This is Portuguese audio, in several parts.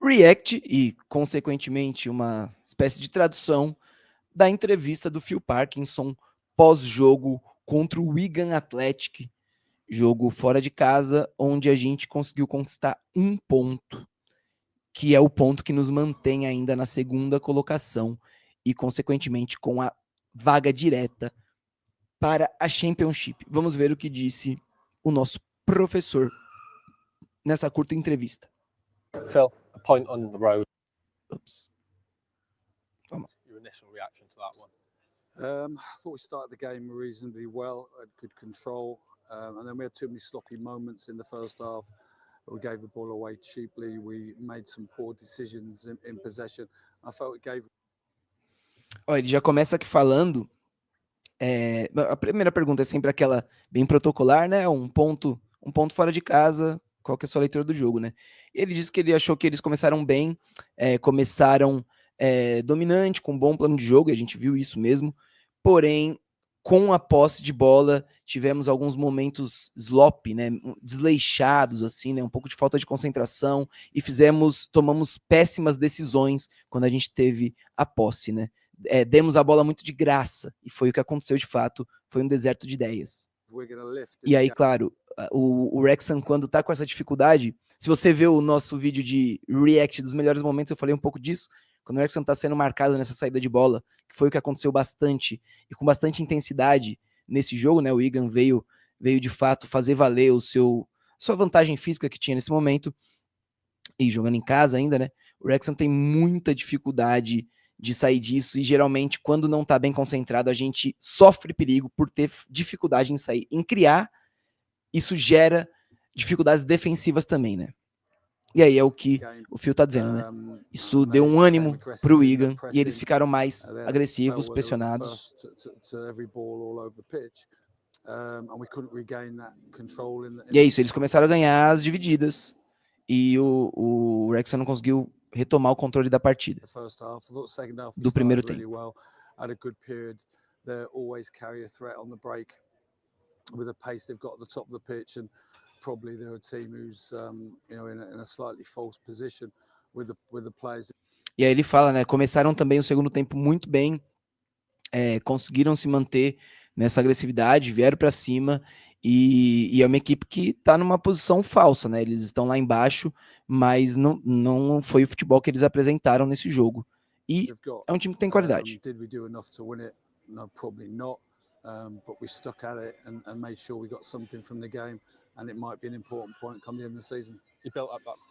react e, consequentemente, uma espécie de tradução da entrevista do Phil Parkinson pós-jogo contra o Wigan Athletic, jogo fora de casa, onde a gente conseguiu conquistar um ponto, que é o ponto que nos mantém ainda na segunda colocação e, consequentemente, com a vaga direta para a Championship. Vamos ver o que disse o nosso professor nessa curta entrevista. Phil, a point on the road. Oops. Your initial reaction to that one? I thought we started the game reasonably well, had good control, and then we had too many sloppy moments in the first half. We gave the ball away cheaply. We made some poor decisions in possession. I felt it gave. Olha, ele já começa aqui falando. A primeira pergunta é sempre aquela bem protocolar, né? Um ponto fora de casa. Qual que é a sua leitura do jogo, né? Ele disse que ele achou que eles começaram bem, começaram dominante, com um bom plano de jogo, e a gente viu isso mesmo. Porém, com a posse de bola, tivemos alguns momentos slop, né? Desleixados, assim, né? Um pouco de falta de concentração e tomamos péssimas decisões quando a gente teve a posse, né? Demos a bola muito de graça, e foi o que aconteceu de fato, foi um deserto de ideias. E aí, claro, o Wrexham, quando tá com essa dificuldade, se você vê o nosso vídeo de react dos melhores momentos, eu falei um pouco disso, quando o Wrexham tá sendo marcado nessa saída de bola, que foi o que aconteceu bastante, e com bastante intensidade nesse jogo, né, o Wigan veio de fato fazer valer sua vantagem física que tinha nesse momento, e jogando em casa ainda, né, o Wrexham tem muita dificuldade de sair disso, e geralmente quando não tá bem concentrado a gente sofre perigo por ter dificuldade em sair, em criar. Isso gera dificuldades defensivas também, né? E aí é o que o Phil tá dizendo, né? Isso deu um ânimo pro Wigan e eles ficaram mais agressivos, pressionados. E é isso, eles começaram a ganhar as divididas e o Wrexham não conseguiu retomar o controle da partida. Do primeiro tempo. With the pace they've got at the top of the pitch, and probably they're a team who's in a slightly false position with the players. E aí ele fala, né? Começaram também o segundo tempo muito bem, conseguiram se manter nessa agressividade, vieram para cima e é uma equipe que está numa posição falsa, né? Eles estão lá embaixo, mas não foi o futebol que eles apresentaram nesse jogo. E é um time que tem qualidade. Did we do enough to win it? No, probably not. But we stuck at it and made sure we got something from the game, and it might be an important point come the end of the season.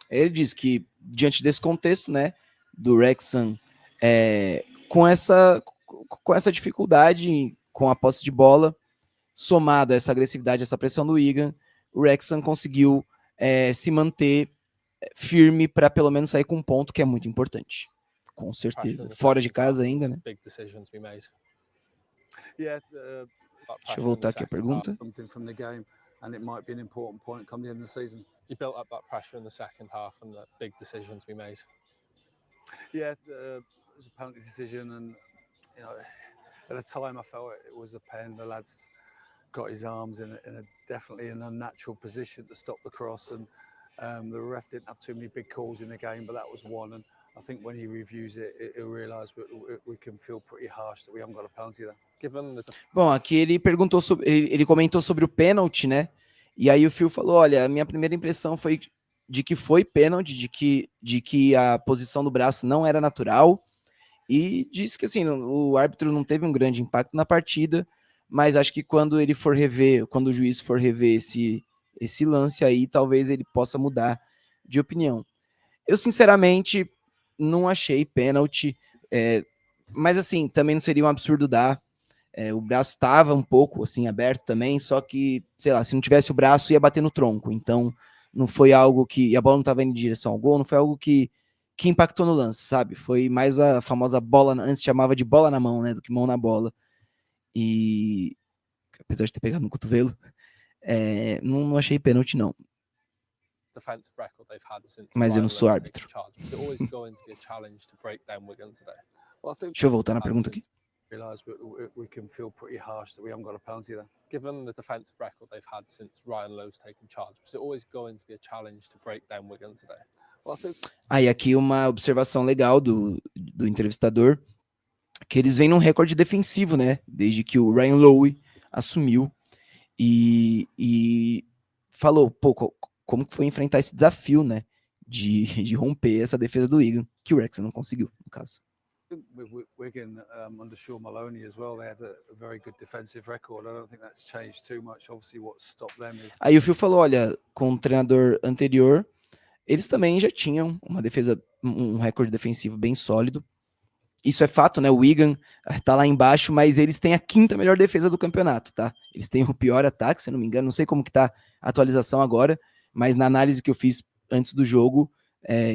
Ele diz que diante desse contexto, né, do Wrexham, com essa dificuldade com a posse de bola, somado a essa agressividade, essa pressão do Wigan, o Wrexham conseguiu se manter firme para pelo menos sair com um ponto, que é muito importante. Com certeza. Fora de casa ainda, né? Yeah, deixa eu voltar aqui a pergunta. Something from the game, and it might be an important point come the end of the season. You built up that pressure in the second half and the big decisions we made. Yeah, it was a penalty decision, and at the time I felt it was a pen. The lads got his arms in a definitely an unnatural position to stop the cross, and the ref didn't have too many big calls in the game, but that was one. And I think when he reviews it, he'll realise we can feel pretty harsh that we haven't got a penalty there. Bom, aqui ele perguntou sobre, ele comentou sobre o pênalti, né? E aí o Phil falou, olha, a minha primeira impressão foi de que foi pênalti, de que a posição do braço não era natural, e disse que assim, o árbitro não teve um grande impacto na partida, mas acho que quando o juiz for rever esse lance aí, talvez ele possa mudar de opinião. Eu, sinceramente, não achei pênalti, mas assim, também não seria um absurdo dar. O braço estava um pouco assim aberto também, só que, sei lá, se não tivesse o braço ia bater no tronco, então não foi algo que, e a bola não estava indo em direção ao gol, não foi algo que impactou no lance, sabe? Foi mais a famosa bola, antes chamava de bola na mão, né, do que mão na bola, e apesar de ter pegado no cotovelo, não achei pênalti não. Mas eu não sou árbitro. Deixa eu voltar na pergunta aqui. Realise we can feel pretty harsh that we haven't got a penalty there. Given the defensive record they've had since Ryan Lowe's taken charge, was it always going to be a challenge to break down Wigan today? Well, I think Aí aqui uma observação legal do entrevistador, que eles vêm num recorde defensivo, né? Desde que o Ryan Lowe assumiu e falou, pô, como que foi enfrentar esse desafio, né? De romper essa defesa do Wigan, que o Wrexham não conseguiu, no caso. with Wigan under Sean Maloney as well, they had a very good defensive record. I don't think that's changed too much. Obviously, what stopped them is Aí o Phil falou, olha, com o treinador anterior, eles também já tinham uma defesa, um recorde defensivo bem sólido. Isso é fato, né? O Wigan tá lá embaixo, mas eles têm a 5ª melhor defesa do campeonato, tá? Eles têm o pior ataque, se eu não me engano. Não sei como que tá a atualização agora, mas na análise que eu fiz antes do jogo,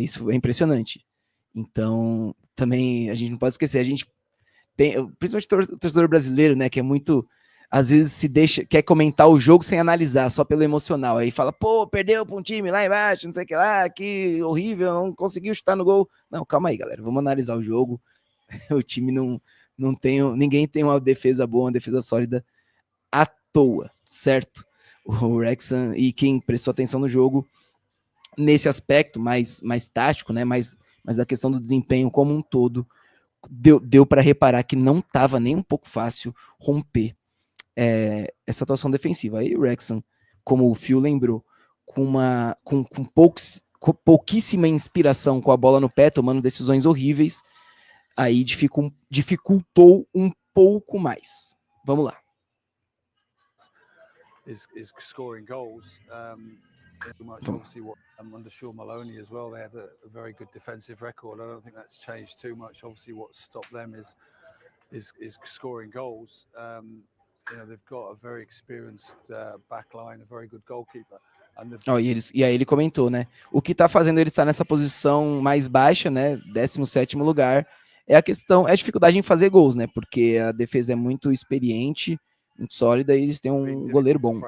isso é impressionante. Então, também a gente não pode esquecer, a gente tem, principalmente o torcedor brasileiro, né, que é muito, às vezes quer comentar o jogo sem analisar, só pelo emocional. Aí fala, pô, perdeu pra um time lá embaixo, não sei o que lá, que horrível, não conseguiu chutar no gol. Não, calma aí, galera, vamos analisar o jogo. O time não tem, ninguém tem uma defesa boa, uma defesa sólida à toa, certo? O Wrexham, e quem prestou atenção no jogo, nesse aspecto mais tático, né, mais da questão do desempenho como um todo, deu para reparar que não estava nem um pouco fácil romper essa atuação defensiva. Aí o Wrexham, como o Phil lembrou, com pouquíssima inspiração com a bola no pé, tomando decisões horríveis, aí dificultou um pouco mais. Vamos lá. is scoring goals. Much obviously what under Sean Maloney as well, they had a very good defensive record. I don't think that's changed too much. Obviously, what stopped them is scoring goals. They've got a very experienced back line, a very good goalkeeper. E aí ele comentou, né? O que tá fazendo ele estar nessa posição mais baixa, né? 17º lugar, é a dificuldade em fazer gols, né? Porque a defesa é muito experiente, muito sólida, e eles têm um goleiro bom.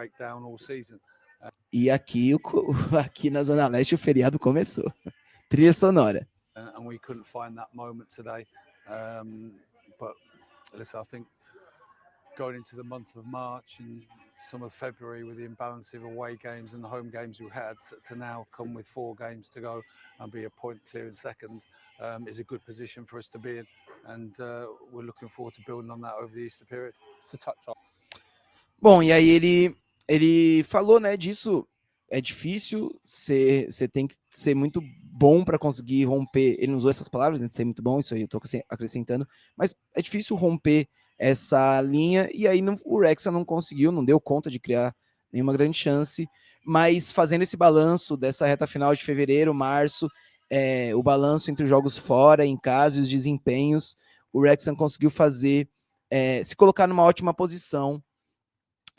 E aqui na Zona Leste o feriado começou. Trilha sonora. And we couldn't find that moment today. But listen, I think going into the month of March and some of February with the imbalance of away games and the home games we had to now come with 4 games to go and be a point clear in second is a good position for us to be in, and we're looking forward to building on that over the Easter period. To touch on. Bom, e aí ele falou, né, disso, é difícil, você tem que ser muito bom para conseguir romper, ele não usou essas palavras, né, de ser muito bom, isso aí eu tô acrescentando, mas é difícil romper essa linha, e aí o Wrexham não conseguiu, não deu conta de criar nenhuma grande chance, mas fazendo esse balanço dessa reta final de fevereiro, março, o balanço entre os jogos fora, em casa e os desempenhos, o Wrexham conseguiu fazer, se colocar numa ótima posição,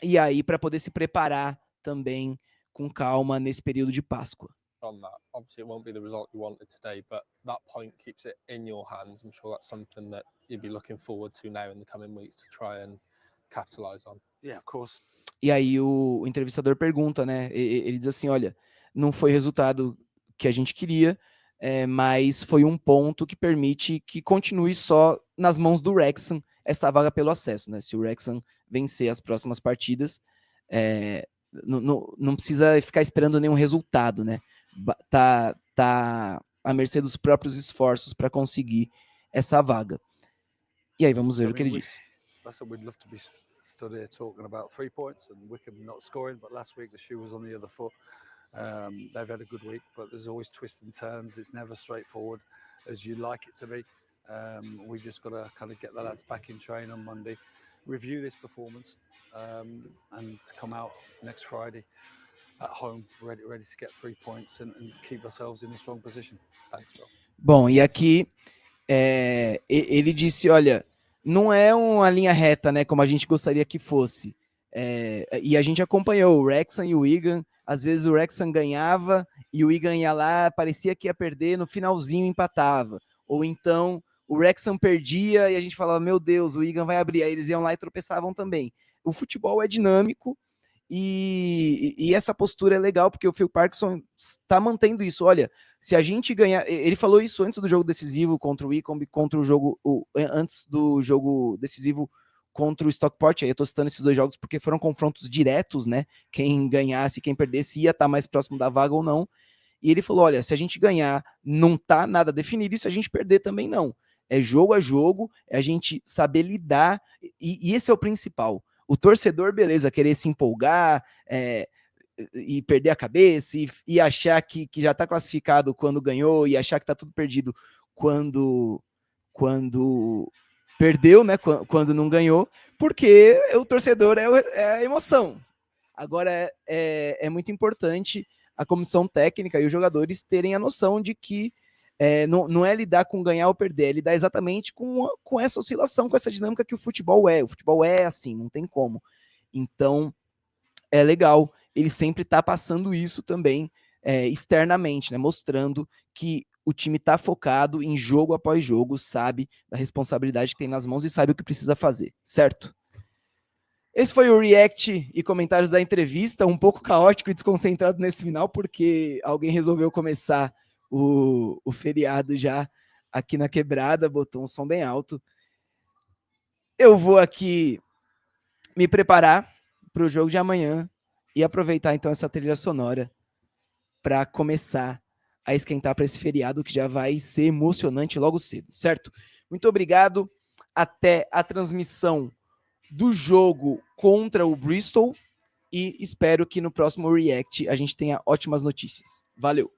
e aí para poder se preparar também com calma nesse período de Páscoa. On that, obviously it won't be the result you wanted today, but that point keeps it in your hands. I'm sure that's something that you'll be looking forward to now in the coming weeks to try and capitalize on. Yeah, of course. E aí o entrevistador pergunta, né? Ele diz assim, olha, não foi o resultado que a gente queria, mas foi um ponto que permite que continue só nas mãos do Wrexham essa vaga pelo acesso, né? Se o Wrexham vencer as próximas partidas, não precisa ficar esperando nenhum resultado, né? Tá à mercê dos próprios esforços para conseguir essa vaga. E aí vamos ver o que ele diz. That's what we'd love to be stood here talking about 3 points and Wickham not scoring, but last week the shoe was on the other foot. They've had a good week, but there's always twists and turns. It's never straightforward as you like it to be. We've just got to kind of get the lads back in train on Monday, review this performance, and come out next Friday at home ready to get 3 points and keep ourselves in a strong position. Thanks, Bill. Bom, e aqui ele disse, olha, não é uma linha reta, né, como a gente gostaria que fosse. E a gente acompanhou o Wrexham e o Wigan. Às vezes o Wrexham ganhava e o Wigan ia lá, parecia que ia perder, no finalzinho empatava. Ou então o Wrexham perdia e a gente falava, meu Deus, o Wigan vai abrir. Aí eles iam lá e tropeçavam também. O futebol é dinâmico e essa postura é legal, porque o Phil Parkinson está mantendo isso. Olha, se a gente ganhar... Ele falou isso antes do jogo decisivo contra o Wycombe, antes do jogo decisivo contra o Stockport. Aí eu tô citando esses 2 jogos porque foram confrontos diretos, né? Quem ganhasse, quem perdesse ia estar mais próximo da vaga ou não. E ele falou, olha, se a gente ganhar, não tá nada definido, e se a gente perder também não. É jogo a jogo, é a gente saber lidar, e esse é o principal. O torcedor, beleza, querer se empolgar, e perder a cabeça, e achar que já está classificado quando ganhou, e achar que está tudo perdido quando perdeu, né? Quando não ganhou, porque o torcedor é a emoção. Agora, é muito importante a comissão técnica e os jogadores terem a noção de que não é lidar com ganhar ou perder, é lidar exatamente com essa oscilação, com essa dinâmica que o futebol é. O futebol é assim, não tem como. Então, é legal ele sempre tá passando isso também externamente, né? Mostrando que o time tá focado em jogo após jogo, sabe da responsabilidade que tem nas mãos e sabe o que precisa fazer, certo? Esse foi o react e comentários da entrevista, um pouco caótico e desconcentrado nesse final, porque alguém resolveu começar o feriado já aqui na quebrada, botou um som bem alto. Eu vou aqui me preparar para o jogo de amanhã e aproveitar então essa trilha sonora para começar a esquentar para esse feriado que já vai ser emocionante logo cedo, certo? Muito obrigado. Até a transmissão do jogo contra o Bristol e espero que no próximo React a gente tenha ótimas notícias. Valeu!